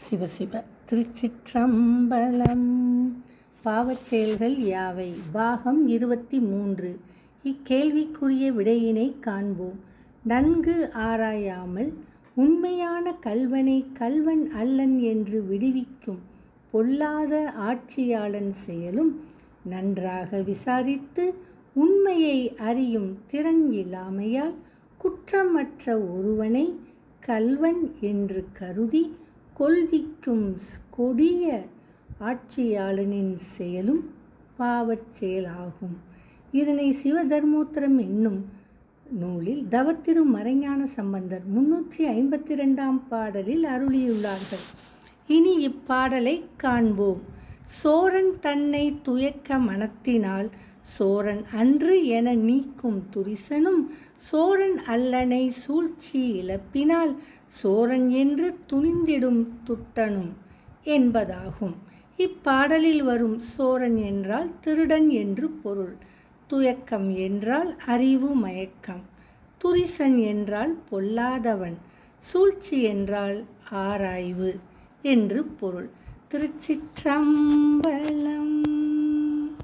சிவசிவ திருச்சிற்றம்பலம். பாவச்செயல்கள் யாவை? பாகம் 23. இக்கேள்விக்குரிய விடையினை காண்போம். நன்கு ஆராயாமல் உண்மையான கள்வனை கள்வன் அல்லன் என்று விடுவிக்கும் பொல்லாத ஆட்சியாளன் செயலும், நன்றாக விசாரித்து உண்மையை அறியும் திறன் இல்லாமையால் குற்றமற்ற ஒருவனை கள்வன் என்று கருதி கொள்விக்கும் கொடிய ஆட்சியாளனின் செயலும் பாவச் செயலாகும். இதனை சிவதர்மோத்தரம் என்னும் நூலில் தவத்திரு மறைஞான சம்பந்தர் 352ஆம் பாடலில் அருளியுள்ளார்கள். இனி இப்பாடலை காண்போம். சோரன் தன்னை துயக்க மனத்தினால் சோரன் அன்று என நீக்கும் துரிசனும், சோரன் அல்லனை சூழ்ச்சி இழப்பினால் சோரன் என்று துணிந்திடும் துட்டனும் என்பதாகும். இப்பாடலில் வரும் சோரன் என்றால் திருடன் என்று பொருள். துயக்கம் என்றால் அறிவு மயக்கம். துரிசன் என்றால் பொல்லாதவன். சூழ்ச்சி என்றால் ஆராய்வு என்று பொருள். திருச்சிற்றம்பலம்.